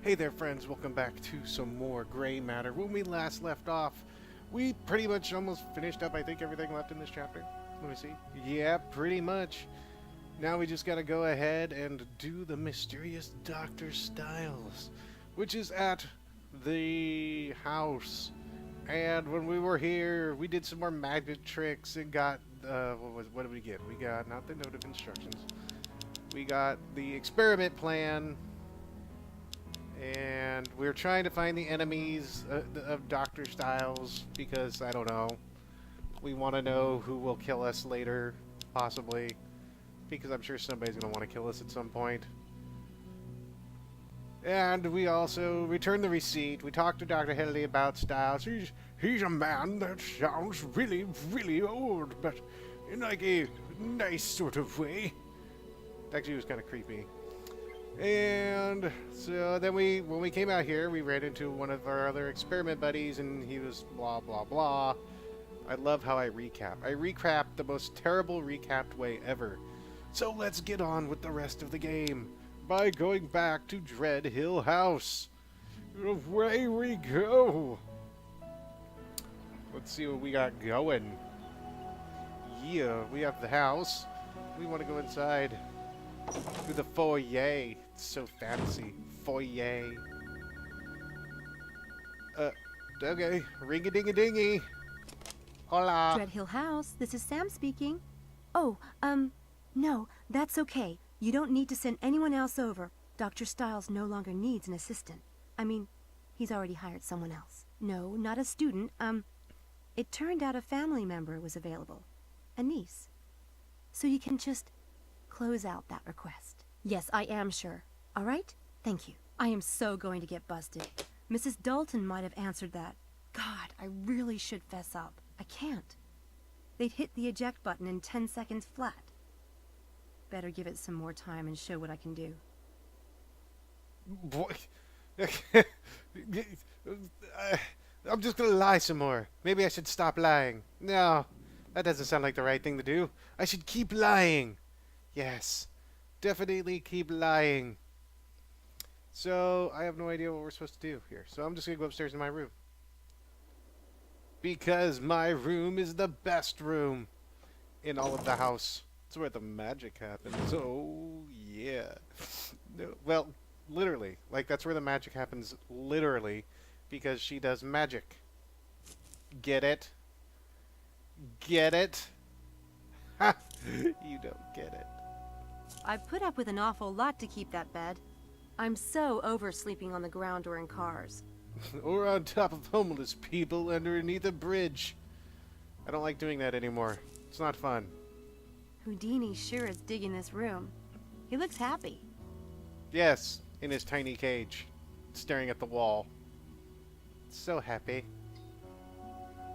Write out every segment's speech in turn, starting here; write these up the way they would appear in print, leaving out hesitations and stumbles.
Hey there friends, welcome back to some more Gray Matter. When we last left off, we pretty much almost finished up, I think, everything left in this chapter. Let me see. Yeah, pretty much. Now we just gotta go ahead and do the mysterious Dr. Styles, which is at the house. And when we were here, we did some more magic tricks and got, what did we get? We got, not the note of instructions, we got the experiment plan. And we're trying to find the enemies of Dr. Styles because, I don't know, we want to know who will kill us later, possibly. Because I'm sure somebody's going to want to kill us at some point. And we also returned the receipt. We talked to Dr. Headley about Styles. He's a man that sounds really, really old, but in like a nice sort of way. Actually, it was kind of creepy. And so then when we came out here, we ran into one of our other experiment buddies, and he was blah, blah, blah. I love how I recap. I recap the most terrible recapped way ever. So let's get on with the rest of the game by going back to Dread Hill House. Away we go. Let's see what we got going. Yeah, we have the house. We want to go inside. Through the foyer. It's so fancy. Foyer. Okay. Ring-a-ding-a-dingy. Hola. Dread Hill House, this is Sam speaking. Oh, no, that's okay. You don't need to send anyone else over. Dr. Styles no longer needs an assistant. I mean, he's already hired someone else. No, not a student. It turned out a family member was available. A niece. So you can just close out that request. Yes, I am sure. All right? Thank you. I am so going to get busted. Mrs. Dalton might have answered that. God, I really should fess up. I can't. They'd hit the eject button in 10 seconds flat. Better give it some more time and show what I can do. Boy. I'm just gonna lie some more. Maybe I should stop lying. No, that doesn't sound like the right thing to do. I should keep lying. Yes, definitely keep lying. So, I have no idea what we're supposed to do here. So I'm just gonna go upstairs in my room. Because my room is the best room in all of the house. It's where the magic happens. Oh, yeah. No, well, literally. Like, that's where the magic happens, literally. Because she does magic. Get it? Get it? Ha! You don't get it. I've put up with an awful lot to keep that bed. I'm so over sleeping on the ground or in cars. Or on top of homeless people underneath a bridge. I don't like doing that anymore. It's not fun. Houdini sure is digging this room. He looks happy. Yes, in his tiny cage, staring at the wall. So happy.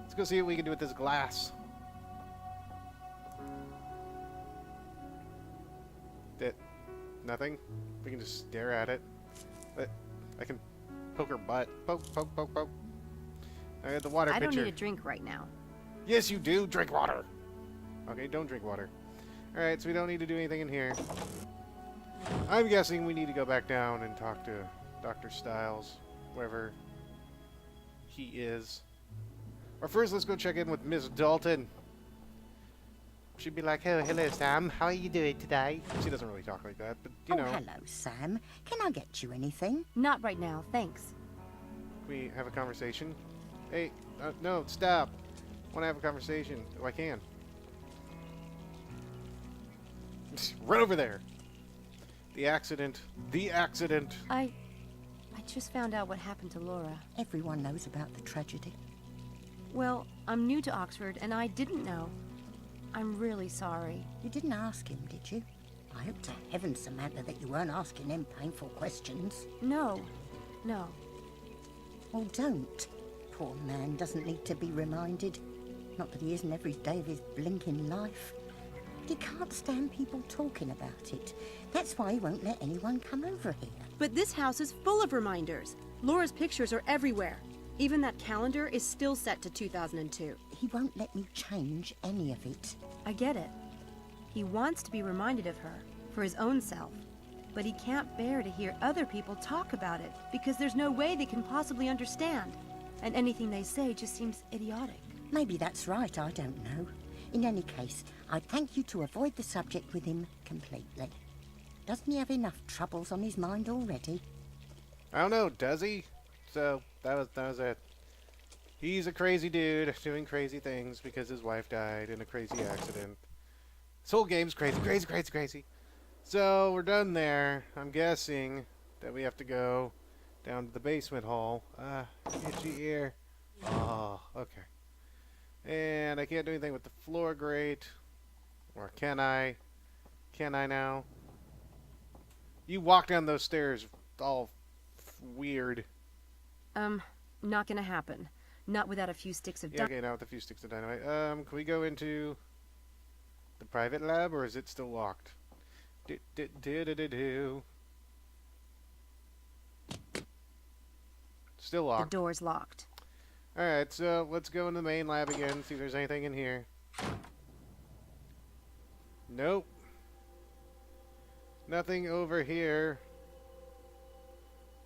Let's go see what we can do with this glass. Nothing? We can just stare at it. But I can poke her butt. Poke, poke, poke, poke. I got the water pitcher. I don't need a drink right now. Yes, you do. Drink water. Okay, don't drink water. Alright, so we don't need to do anything in here. I'm guessing we need to go back down and talk to Dr. Styles, wherever he is. Or first, let's go check in with Miss Dalton. She'd be like, "Oh, hello, Sam. How are you doing today?" She doesn't really talk like that, but, you know. Oh, hello, Sam. Can I get you anything? Not right now, thanks. We have a conversation. Hey, no, stop. I want to have a conversation. Oh, I can. Run over there. The accident. The accident. I just found out what happened to Laura. Everyone knows about the tragedy. Well, I'm new to Oxford, and I didn't know. I'm really sorry. You didn't ask him, did you? I hope to heaven, Samantha, that you weren't asking him painful questions. No. Well, don't. Poor man doesn't need to be reminded. Not that he isn't every day of his blinking life. But he can't stand people talking about it. That's why he won't let anyone come over here. But this house is full of reminders. Laura's pictures are everywhere. Even that calendar is still set to 2002. He won't let me change any of it. I get it. He wants to be reminded of her, for his own self. but he can't bear to hear other people talk about it because there's no way they can possibly understand. And anything they say just seems idiotic. Maybe that's right, I don't know. In any case, I'd thank you to avoid the subject with him completely. Doesn't he have enough troubles on his mind already? I don't know, does he? So, that was it. He's a crazy dude doing crazy things because his wife died in a crazy accident. This whole game's crazy, crazy, crazy, crazy. So, we're done there. I'm guessing that we have to go down to the basement hall. Itchy ear. Oh, okay. And I can't do anything with the floor grate. Or can I? Can I now? You walk down those stairs all weird. Not gonna happen. Not without a few sticks of Yeah, okay, now with a few sticks of dynamite. Can we go into the private lab, or is it still locked? Still The locked. door's locked. Alright, so let's go in the main lab again, see if there's anything in here. Nope. Nothing over here.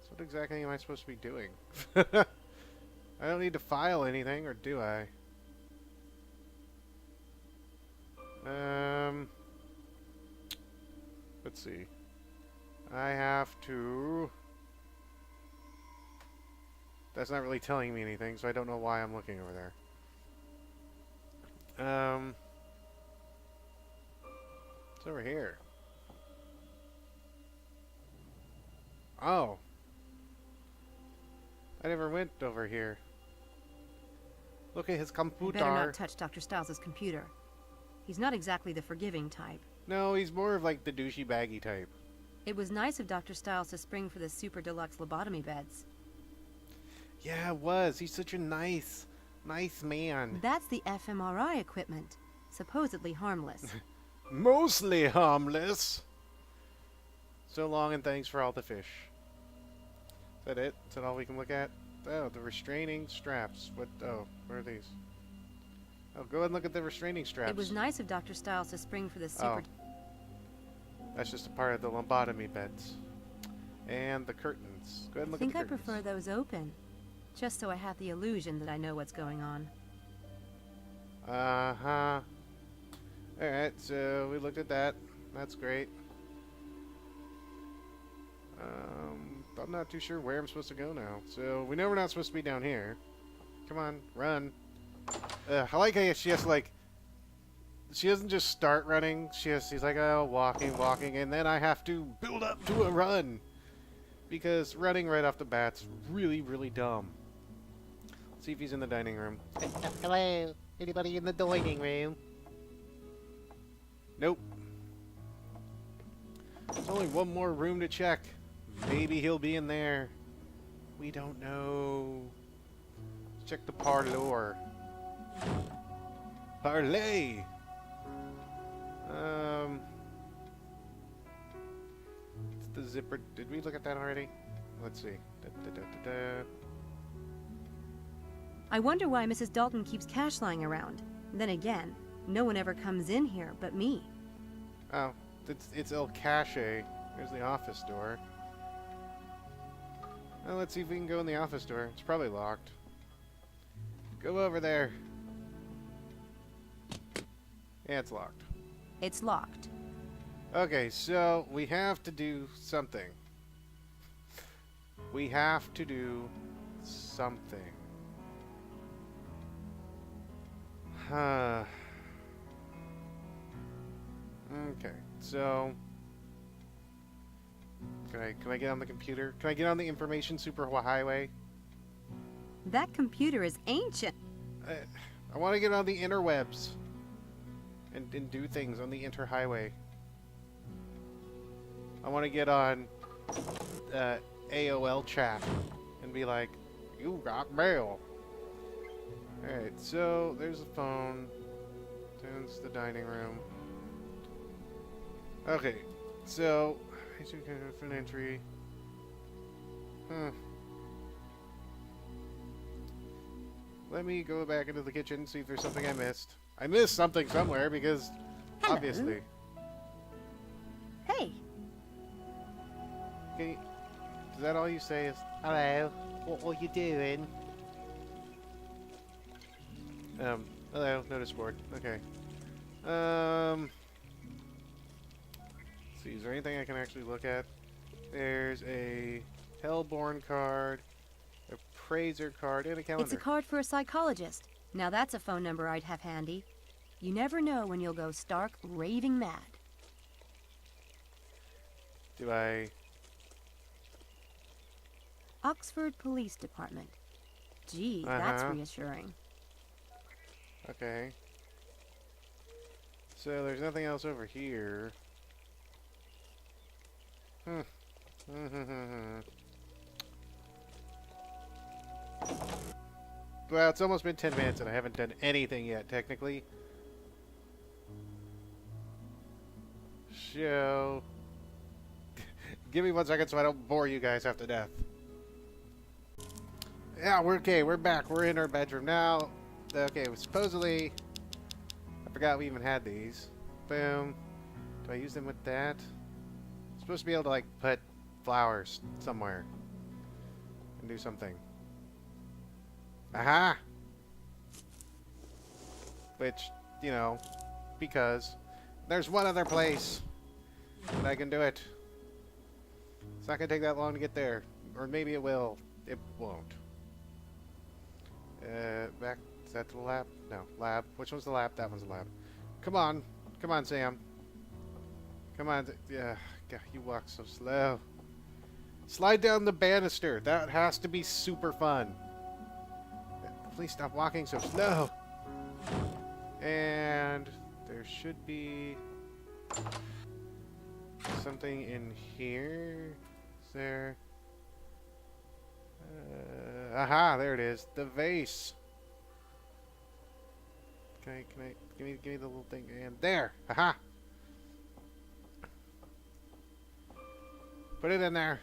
So what exactly am I supposed to be doing? I don't need to file anything, or do I? Let's see. I have to... That's not really telling me anything, so I don't know why I'm looking over there. It's over here. Oh. I never went over here. Look at his You computer. better not touch Dr. Stiles' computer. He's not exactly the forgiving type. No, he's more of like the douchey baggy type. It was nice of Dr. Stiles to spring for the super deluxe lobotomy beds. Yeah, it was. He's such a nice man. That's the fMRI equipment. Supposedly harmless. Mostly harmless. So long and thanks for all the fish. Is that it? Is that all we can look at? Oh, the restraining straps. What? Oh, where are these? Oh, go ahead and look at the restraining straps. It was nice of Dr. Stiles to spring for the super... That's just a part of the lobotomy beds. And the curtains. Go ahead and I look think at I the curtains. prefer those open. Just so I have the illusion that I know what's going on. Uh-huh. Alright, so we looked at that. That's great. I'm not too sure where I'm supposed to go now. So, we know we're not supposed to be down here. Come on, run. I like how she has to, like... She doesn't just start running. She's like, oh, walking, and then I have to build up to a run. Because running right off the bat's really, really dumb. Let's see if he's in the dining room. Hello? Anybody in the dining room? Nope. There's only one more room to check. Maybe he'll be in there. We don't know. Let's check the parlor. Parlay! It's the zipper. Did we look at that already? Let's see. I wonder why Mrs. Dalton keeps cash lying around. Then again, no one ever comes in here but me. Oh, it's El Cache. There's the office door. Well, let's see if we can go in the office door. It's probably locked. Go over there. Yeah, it's locked. It's locked. Okay, so we have to do something. We have to do something. Huh. Okay, so can I get on the computer? Can I get on the information superhighway? That computer is ancient. I want to get on the interwebs and do things on the interhighway. I want to get on AOL chat and be like, you got mail. Alright, so there's the phone. There's the dining room. Okay, so for an entry. Let me go back into the kitchen and see if there's something I missed. I missed something somewhere because Hello. obviously. Hey, Is that all you say is... Hello. What are you doing? Hello, notice board. Okay. Let's see, is there anything I can actually look at? There's a Hellborn card, a Praiser card, and a calendar. It's a card for a psychologist. Now that's a phone number I'd have handy. You never know when you'll go stark raving mad. Do I... Oxford Police Department. Gee, that's Uh-huh. reassuring. Okay. So there's nothing else over here. Well, it's almost been 10 minutes and I haven't done anything yet, technically. So... Give me 1 second so I don't bore you guys half to death. Yeah, we're okay. We're back. We're in our bedroom now. Okay, supposedly... I forgot we even had these. Boom. Do I use them with that? I'm supposed to be able to, like, put flowers somewhere. And do something. Aha! Which, you know, because there's one other place that I can do it. It's not going to take that long to get there. Or maybe it will. It won't. Back. Is that the lab? No. Lab. Which one's the lab? That one's the lab. Come on. Come on, Sam. Come on. Yeah. God, you walk so slow. Slide down the banister. That has to be super fun. Please stop walking so slow. And there should be something in here. Is there? Aha, there it is. The vase. Give me the little thing and there. Aha. Put it in there.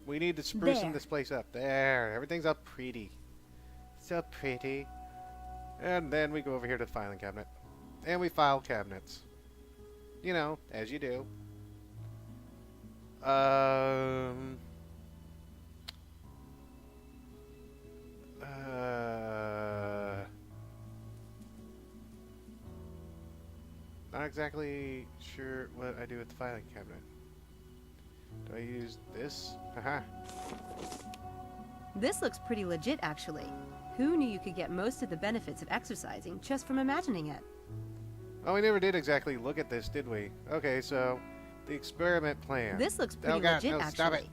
We need to sprucing this place up. There. Everything's up pretty. So pretty. And then we go over here to the filing cabinet. And we file cabinets. You know, as you do. Not exactly sure what I do with the filing cabinet. Do I use this? Haha. This looks pretty legit, actually. Who knew you could get most of the benefits of exercising just from imagining it? Oh, we never did exactly look at this, did we? Okay, so the experiment plan. This looks pretty Oh God, legit, no, actually. stop it.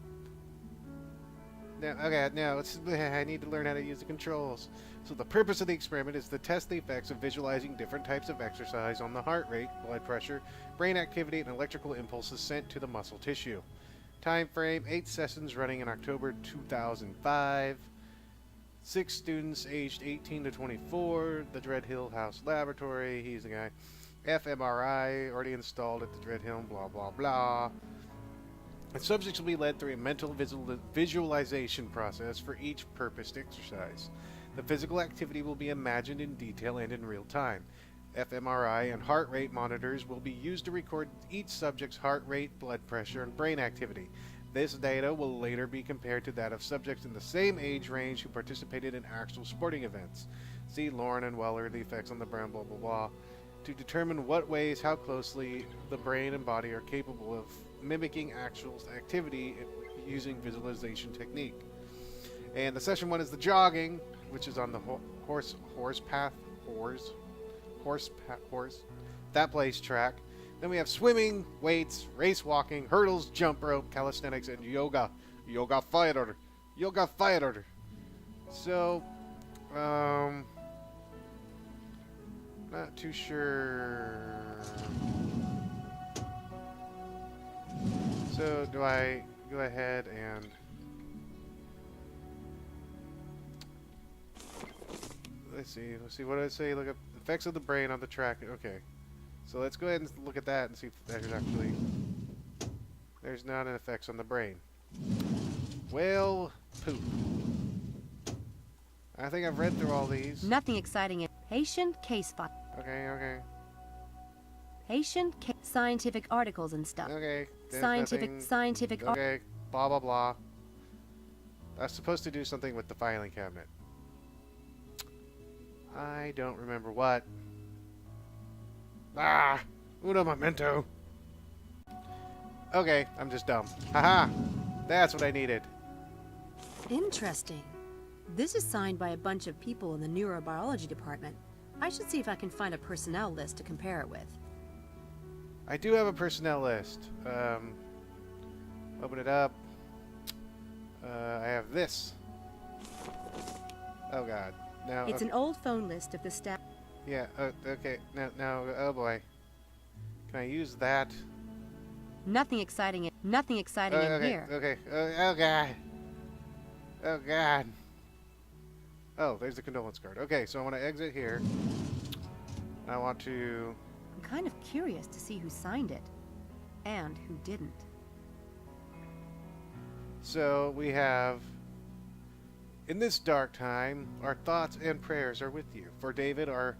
No, okay, no, I need to learn how to use the controls. So the purpose of the experiment is to test the effects of visualizing different types of exercise on the heart rate, blood pressure, brain activity, and electrical impulses sent to the muscle tissue. Time frame, 8 sessions running in October 2005. 6 students aged 18 to 24. The Dread Hill House Laboratory. He's the guy. fMRI, already installed at the Dread Hill, blah, blah, blah. The subjects will be led through a mental visualization process for each purposed exercise. The physical activity will be imagined in detail and in real time. fMRI and heart rate monitors will be used to record each subject's heart rate, blood pressure, and brain activity. This data will later be compared to that of subjects in the same age range who participated in actual sporting events. See Lauren and Weller, the effects on the brain, blah, blah, blah, to determine what ways, how closely the brain and body are capable of mimicking actual activity using visualization technique. And the session 1 is the jogging, which is on the horse that place track. Then we have swimming, weights, race walking, hurdles, jump rope, calisthenics, and yoga. Yoga fighter. So, not too sure. So, do I go ahead and let's see, what did I say? Look at effects of the brain on the track. Okay. So let's go ahead and look at that and see if there's actually... There's not an effects on the brain. Well, poop. I think I've read through all these. Nothing exciting in patient case file. Okay. Scientific articles and stuff. Okay. There's Scientific nothing. Okay. blah, blah, blah. That's supposed to do something with the filing cabinet. I don't remember what. Ah! Uno momento. Okay, I'm just dumb. Haha! That's what I needed. Interesting. This is signed by a bunch of people in the neurobiology department. I should see if I can find a personnel list to compare it with. I do have a personnel list. Open it up. I have this. Oh god. Now It's an old phone list of the staff. yeah. Okay. Now. Oh boy. Can I use that? Nothing exciting in Okay. here. Okay. Oh god. Oh god. Oh, there's the condolence card. Okay, so I want to exit here. I want to. I'm kind of curious to see who signed it and who didn't. So we have. In this dark time, our thoughts and prayers are with you. For David, our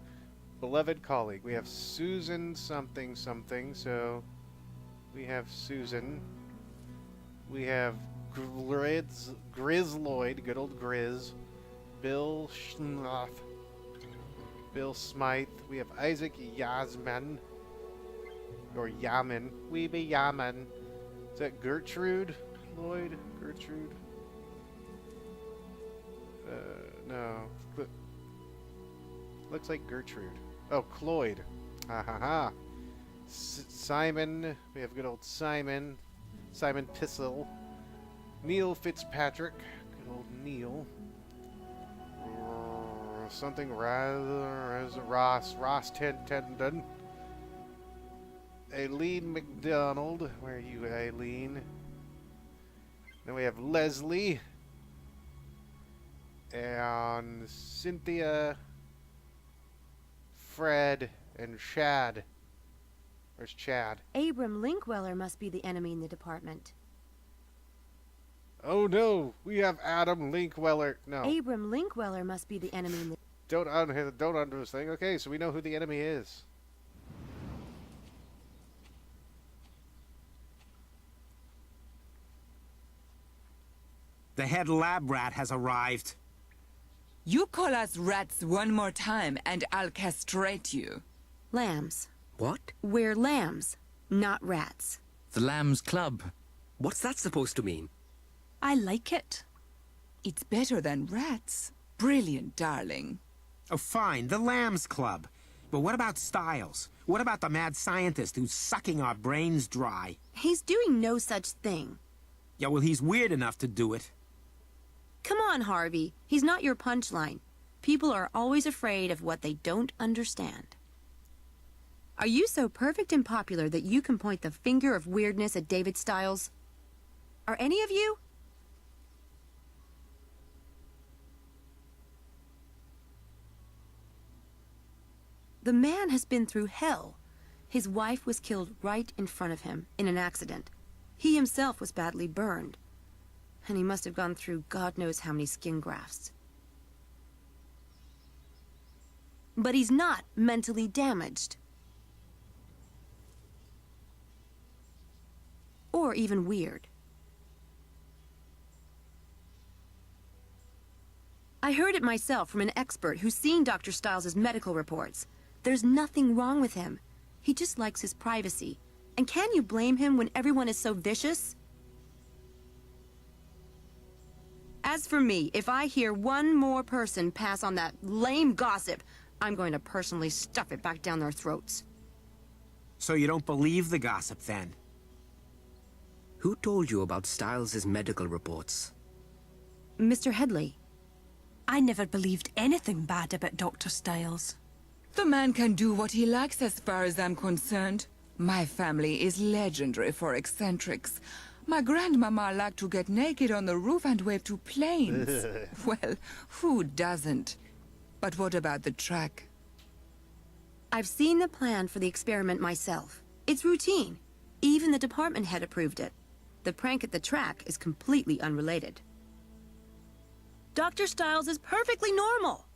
beloved colleague. We have Susan something something, so we have Susan. We have Grizz Lloyd, good old Grizz. Bill Schnoff. Bill Smythe. We have Isaac Yasman. Or Yaman. We be Yaman. Is that Gertrude Lloyd? Gertrude? No. Looks like Gertrude. Oh, Cloyd. Ha ha ha. Simon. We have good old Simon. Simon Pissel. Neil Fitzpatrick. Good old Neil. Something Ross Tendon. Aileen McDonald. Where are you, Aileen? Then we have Leslie. And Cynthia, Fred, and Chad. Where's Chad? Abram Linkweller must be the enemy in the department. Oh no, we have Adam Linkweller. No, Abram Linkweller must be the enemy in the... don't undo this thing. Okay, so we know who the enemy is. The head lab rat has arrived. You call us rats one more time and I'll castrate you. Lambs. What? We're lambs, not rats. The Lambs Club. What's that supposed to mean? I like it. It's better than rats. Brilliant, darling. Oh, fine, the Lambs Club. But what about Styles? What about the mad scientist who's sucking our brains dry? He's doing no such thing. Yeah, well, he's weird enough to do it. Come on, Harvey. He's not your punchline. People are always afraid of what they don't understand. Are you so perfect and popular that you can point the finger of weirdness at David Styles? Are any of you? The man has been through hell. His wife was killed right in front of him in an accident. He himself was badly burned. And he must have gone through God knows how many skin grafts. But he's not mentally damaged. Or even weird. I heard it myself from an expert who's seen Dr. Styles' medical reports. There's nothing wrong with him. He just likes his privacy. And can you blame him when everyone is so vicious? As for me, if I hear one more person pass on that lame gossip, I'm going to personally stuff it back down their throats. So you don't believe the gossip, then? Who told you about Styles' medical reports? Mr. Headley. I never believed anything bad about Dr. Styles. The man can do what he likes as far as I'm concerned. My family is legendary for eccentrics. My grandmama liked to get naked on the roof and wave to planes. Well, who doesn't? But what about the track? I've seen the plan for the experiment myself. It's routine. Even the department head approved it. The prank at the track is completely unrelated. Dr. Styles is perfectly normal.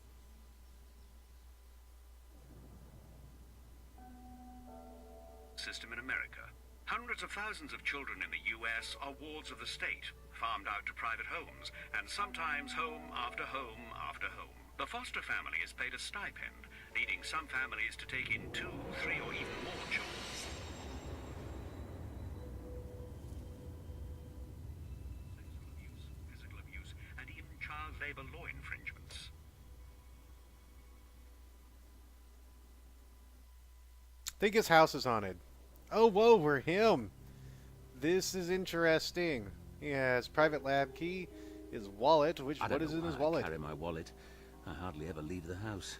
System in America. Hundreds of thousands of children in the U.S. are wards of the state, farmed out to private homes, and sometimes home after home after home. The foster family is paid a stipend, leading some families to take in 2, 3, or even more children. Sexual abuse, physical abuse, and even child labor law infringements. Think his house is haunted. Oh, whoa, we're him. This is interesting. He has private lab key, his wallet, what is in his wallet? I carry my wallet. I hardly ever leave the house.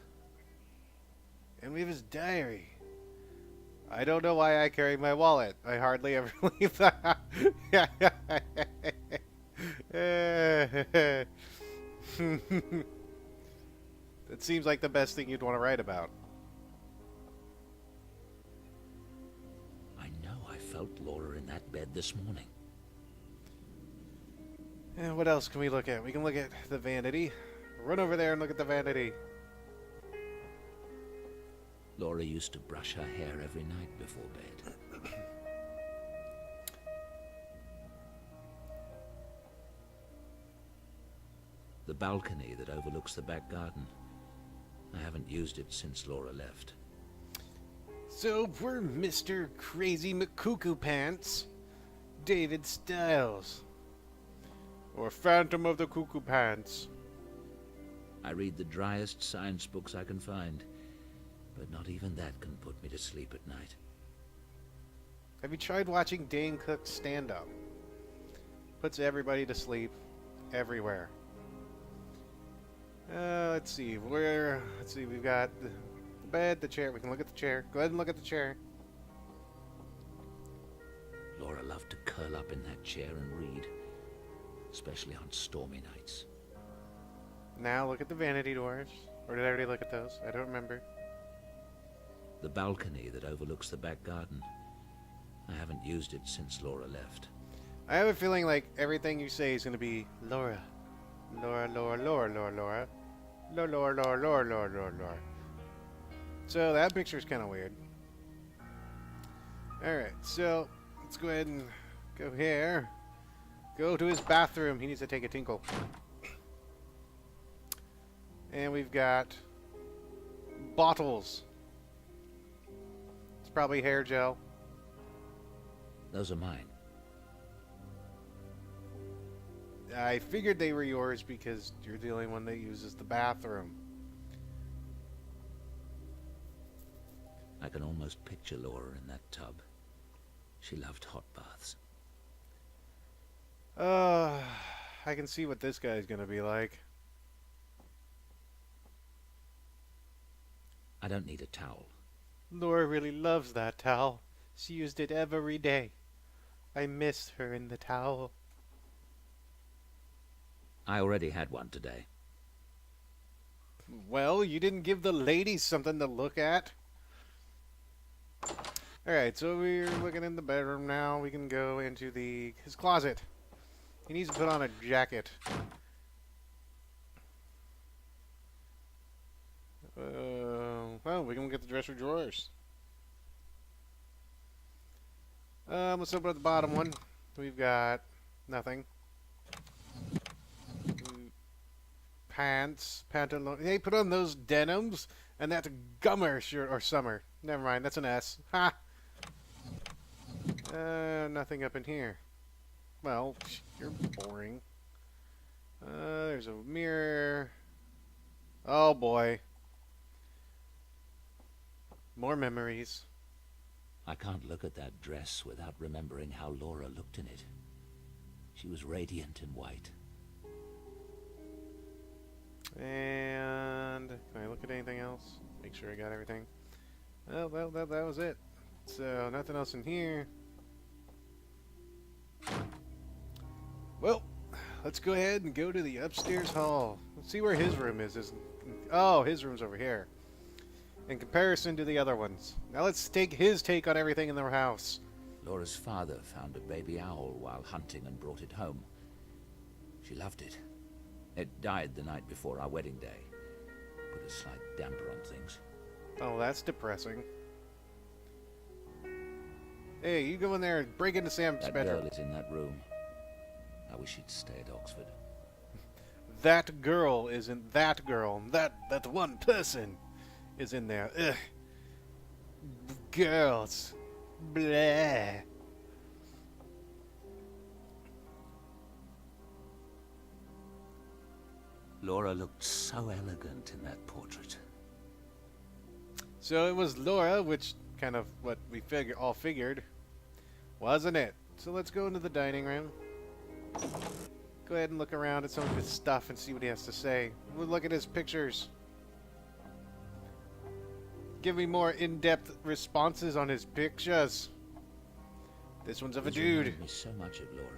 And we have his diary. I don't know why I carry my wallet. I hardly ever leave the house. That seems like the best thing you'd want to write about. I know I felt Laura in that bed this morning. And what else can we look at? We can look at the vanity. Run over there and look at the vanity. Laura used to brush her hair every night before bed. The balcony that overlooks the back garden. I haven't used it since Laura left. So we're Mr. Crazy McCuckoo Pants, David Stiles. Or Phantom of the Cuckoo Pants. I read the driest science books I can find, but not even that can put me to sleep at night. Have you tried watching Dane Cook's stand-up? Puts everybody to sleep everywhere. Let's see. We've got the bed, the chair. We can look at the chair. Go ahead and look at the chair. Laura loved to curl up in that chair and read, especially on stormy nights. Now look at the vanity doors. Or did I already look at those? I don't remember. The balcony that overlooks the back garden. I haven't used it since Laura left. I have a feeling like everything you say is going to be Laura. Laura, Laura, Laura, Laura, Laura. Laura, Laura, Laura, Laura, Laura, Laura, Laura. So that picture's kind of weird. Alright, so let's go ahead and go here. Go to his bathroom. He needs to take a tinkle. And we've got bottles. It's probably hair gel. Those are mine. I figured they were yours because you're the only one that uses the bathroom. I can almost picture Laura in that tub. She loved hot baths. I can see what this guy's gonna be like. I don't need a towel. Laura really loves that towel. She used it every day. I miss her in the towel. I already had one today. Well, you didn't give the ladies something to look at. Alright, so we're looking in the bedroom now. We can go into his closet. He needs to put on a jacket. Well, we can get the dresser drawers. Let's open up the bottom one. We've got nothing. Pants, pantaloons. Hey, put on those denims, and that's a Gummer shirt, or Summer. Never mind, that's an S. Ha! Nothing up in here. Well, you're boring. There's a mirror. Oh boy. More memories. I can't look at that dress without remembering how Laura looked in it. She was radiant in white. And can I look at anything else? Make sure I got everything. Well, that was it. So nothing else in here. Well, let's go ahead and go to the upstairs hall. Let's see where his room is. Oh, his room's over here. In comparison to the other ones. Now let's take his take on everything in their house. Laura's father found a baby owl while hunting and brought it home. She loved it. It died the night before our wedding day. Put a slight damper on things. Oh, that's depressing. Hey, you go in there and break into Sam's That bedroom. girl is in that room. I wish she'd stay at Oxford. That girl isn't that girl. That one person is in there. Ugh. Girls. Blah. Laura looked so elegant in that portrait. So it was Laura, which kind of what we all figured, wasn't it? So let's go into the dining room. Go ahead and look around at some of his stuff and see what he has to say. We'll look at his pictures. Give me more in-depth responses on his pictures. This one's of a These dude. remind me so much of Laura.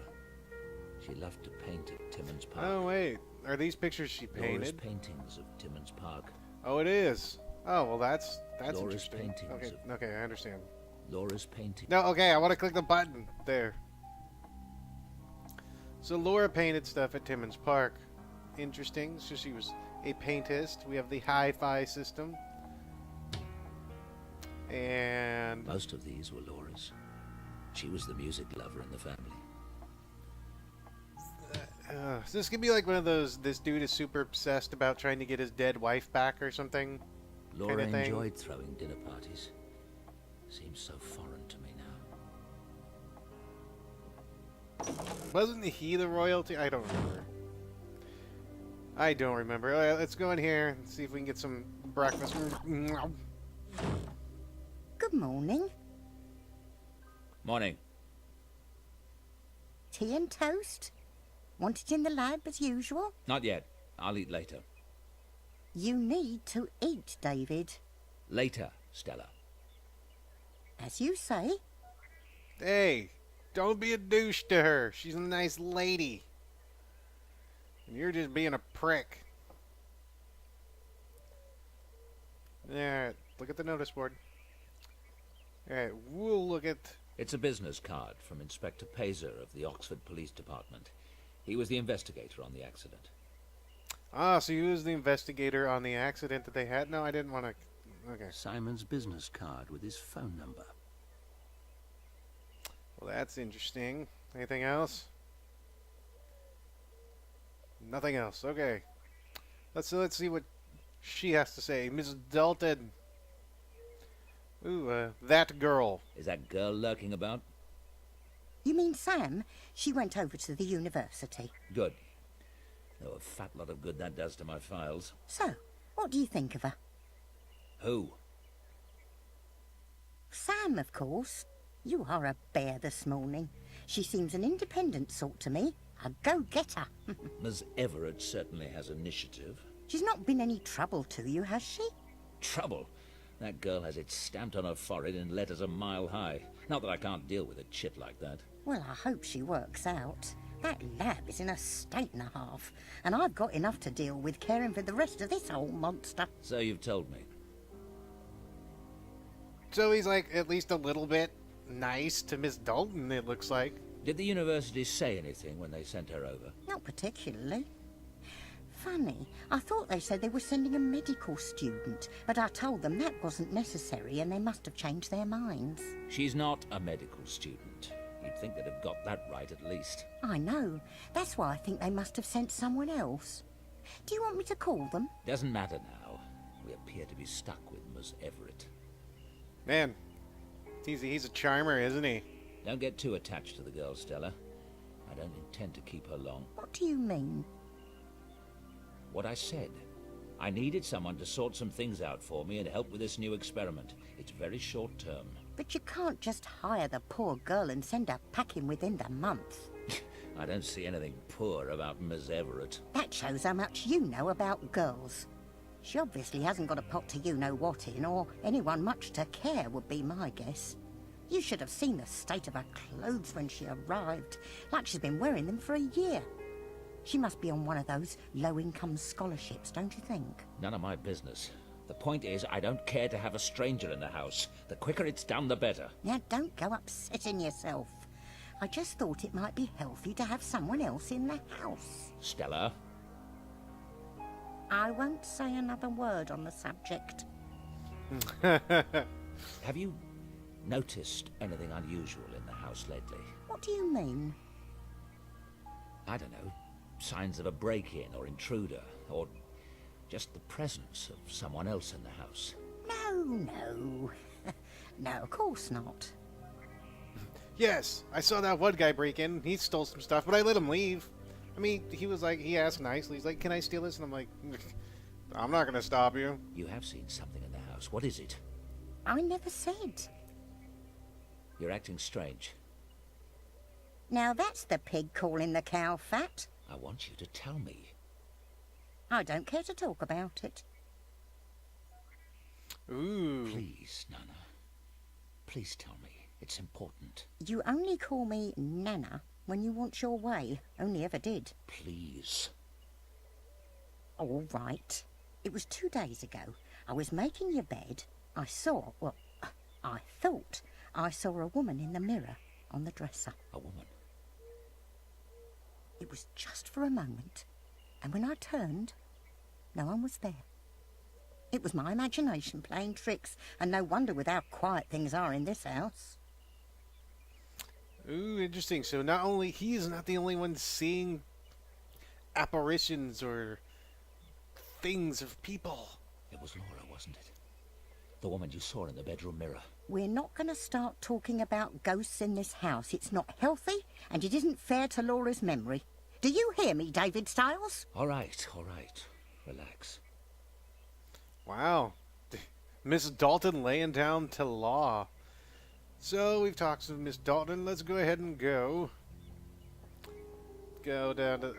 She loved to paint at Timmins Park. Oh wait, are these pictures she Laura's painted? paintings of Timmins Park. Oh, it is. Oh well, that's Laura's interesting. paintings Okay, of- okay, I understand. Laura's painting. No, okay, I want to click the button there. So Laura painted stuff at Timmins Park. Interesting. So she was a paintist. We have the hi-fi system. And Most of these were Laura's. She was the music lover in the family. so this could be like one of those, this dude is super obsessed about trying to get his dead wife back or something. Laura Kinda thing. enjoyed throwing dinner parties. Seems so foreign to me now. Wasn't he the royalty? I don't remember. I don't remember. All right, let's go in here and see if we can get some breakfast. Good morning. Morning. Tea and toast? Want it in the lab as usual? Not yet. I'll eat later. You need to eat, David. Later, Stella. As you say. Hey, don't be a douche to her. She's a nice lady. And you're just being a prick. Alright, look at the notice board. Alright, we'll look at... It's a business card from Inspector Pazer of the Oxford Police Department. He was the investigator on the accident. Ah, so you was the investigator on the accident that they had? No, I didn't want to... Okay. Simon's business card with his phone number. Well, that's interesting. Anything else? Nothing else. Okay. Let's see what she has to say. Mrs. Dalton. Ooh, that girl. Is that girl lurking about? You mean Sam? She went over to the university. Good. Though a fat lot of good that does to my files. So, what do you think of her? Who? Sam, of course. You are a bear this morning. She seems an independent sort to me. A go-getter. Ms. Everett certainly has initiative. She's not been any trouble to you, has she? Trouble? That girl has it stamped on her forehead in letters a mile high. Not that I can't deal with a chit like that. Well, I hope she works out. That lab is in a state and a half, and I've got enough to deal with caring for the rest of this old monster. So you've told me. So he's like at least a little bit nice to Miss Dalton, it looks like. Did the university say anything when they sent her over? Not particularly. Funny, I thought they said they were sending a medical student, but I told them that wasn't necessary and they must have changed their minds. She's not a medical student. You'd think they'd have got that right at least. I know. That's why I think they must have sent someone else. Do you want me to call them? Doesn't matter now. We appear to be stuck with Miss Everett. Man, he's a charmer, isn't he? Don't get too attached to the girl, Stella. I don't intend to keep her long. What do you mean? What I said. I needed someone to sort some things out for me and help with this new experiment. It's very short term. But you can't just hire the poor girl and send her packing within the month. I don't see anything poor about Miss Everett. That shows how much you know about girls. She obviously hasn't got a pot to you-know-what in, or anyone much to care would be my guess. You should have seen the state of her clothes when she arrived, like she's been wearing them for a year. She must be on one of those low-income scholarships, don't you think? None of my business. The point is, I don't care to have a stranger in the house. The quicker it's done, the better. Now, don't go upsetting yourself. I just thought it might be healthy to have someone else in the house. Stella? I won't say another word on the subject. Have you noticed anything unusual in the house lately? What do you mean? I don't know. Signs of a break-in or intruder, or just the presence of someone else in the house. No. No, of course not. Yes, I saw that one guy break in. He stole some stuff, but I let him leave. I mean, he was like, he asked nicely. He's like, "Can I steal this?" And I'm like, "I'm not gonna stop you." You have seen something in the house. What is it? I never said. You're acting strange. Now that's the pig calling the cow fat. I want you to tell me. I don't care to talk about it. Ooh. Please, Nana. Please tell me. It's important. You only call me Nana when you want your way. Only ever did. Please. All right. It was 2 days ago. I was making your bed. I thought I saw a woman in the mirror on the dresser. A woman? It was just for a moment. And when I turned, no one was there. It was my imagination playing tricks, and no wonder with how quiet things are in this house. Ooh, interesting. So not only he is not the only one seeing apparitions or things of people. It was Laura, wasn't it? The woman you saw in the bedroom mirror. We're not going to start talking about ghosts in this house. It's not healthy, and it isn't fair to Laura's memory. Do you hear me, David Stiles? All right. Relax. Wow. Miss Dalton laying down to law. So, we've talked to Miss Dalton. Let's go ahead and go. Go down to...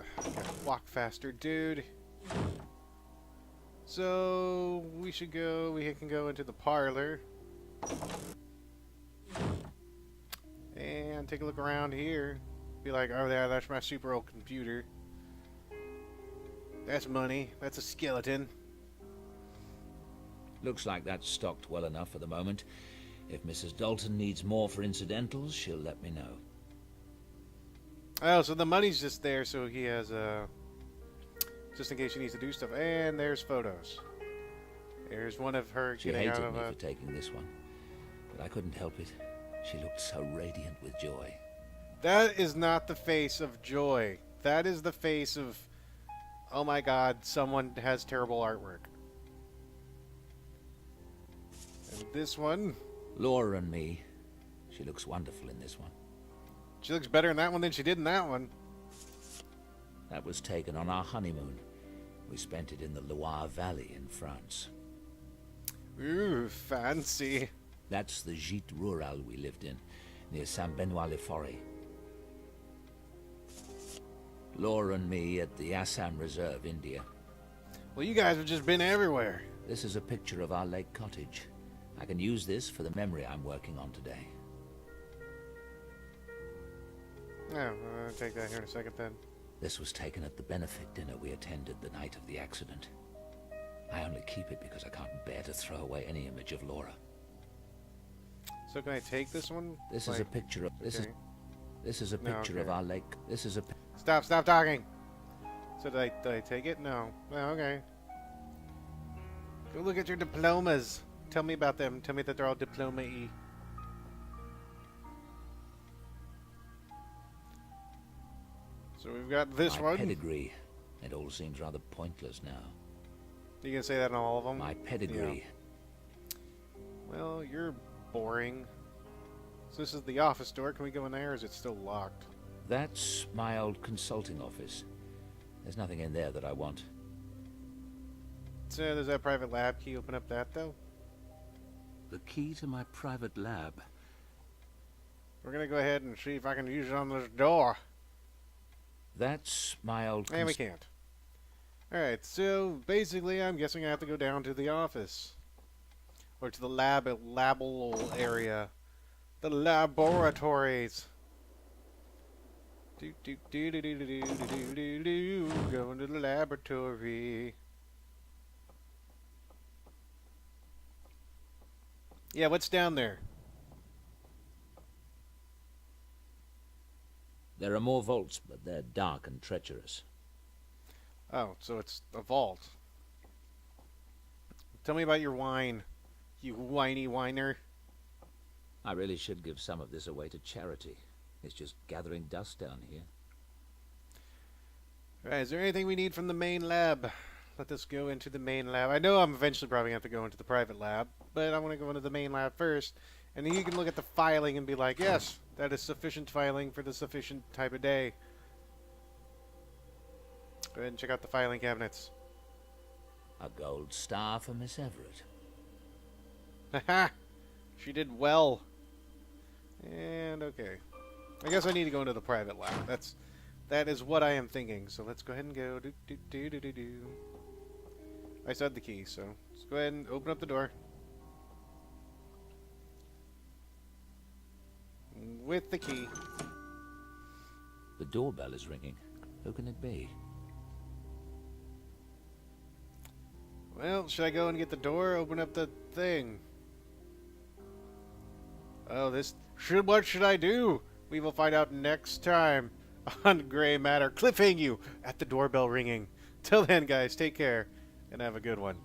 Walk faster, dude. So, we should go... We can go into the parlor. And take a look around here. Be like, oh, there, that's my super old computer. That's money. That's a skeleton. Looks like that's stocked well enough for the moment. If Mrs. Dalton needs more for incidentals, she'll let me know. Oh, so the money's just there, so he has, just in case she needs to do stuff. And there's photos. There's one of her She getting out hated of me a... for taking this one, but I couldn't help it. She looked so radiant with joy. That is not the face of joy. That is the face of, oh my god, someone has terrible artwork. And this one... Laura and me. She looks wonderful in this one. She looks better in that one than she did in that one. That was taken on our honeymoon. We spent it in the Loire Valley in France. Ooh, fancy. That's the Gîte Rural we lived in, near Saint-Benoît-le-Forêt. Laura and me at the Assam Reserve, India. Well, you guys have just been everywhere. This is a picture of our lake cottage. I can use this for the memory I'm working on today. Oh, I'll take that here in a second then. This was taken at the benefit dinner we attended the night of the accident. I only keep it because I can't bear to throw away any image of Laura. So can I take this one? This is a picture of... This is a picture of our lake. This is a... Stop talking! So did I take it? No. Oh, okay. Go look at your diplomas. Tell me about them. Tell me that they're all diploma-y. So we've got this My one. pedigree. It all seems rather pointless now. You can say that on all of them? My pedigree. Yeah. Well, you're boring. So this is the office door. Can we go in there, or is it still locked? That's my old consulting office. There's nothing in there that I want. So there's that private lab. Can you open up that, though? The key to my private lab. We're gonna go ahead and see if I can use it on this door. That's my old... And we can't. Alright, so basically I'm guessing I have to go down to the office. Or to the label area. The laboratories. Going to the laboratory. Yeah, what's down there? There are more vaults, but they're dark and treacherous. Oh, so it's a vault. Tell me about your wine, you whiny whiner. I really should give some of this away to charity. It's just gathering dust down here. Alright, is there anything we need from the main lab? Let us go into the main lab. I know I'm eventually probably going to have to go into the private lab, but I want to go into the main lab first. And then you can look at the filing and be like, yes, that is sufficient filing for the sufficient type of day. Go ahead and check out the filing cabinets. A gold star for Miss Everett. Haha! She did well. And okay. I guess I need to go into the private lab. That is what I am thinking. So let's go ahead and go. I said the key, so let's go ahead and open up the door. With the key. The doorbell is ringing. Who can it be? Well, should I go and get the door? Open up the thing. Oh, what should I do? We will find out next time on Gray Matter. Cliffhang you at the doorbell ringing. Till then, guys, take care and have a good one.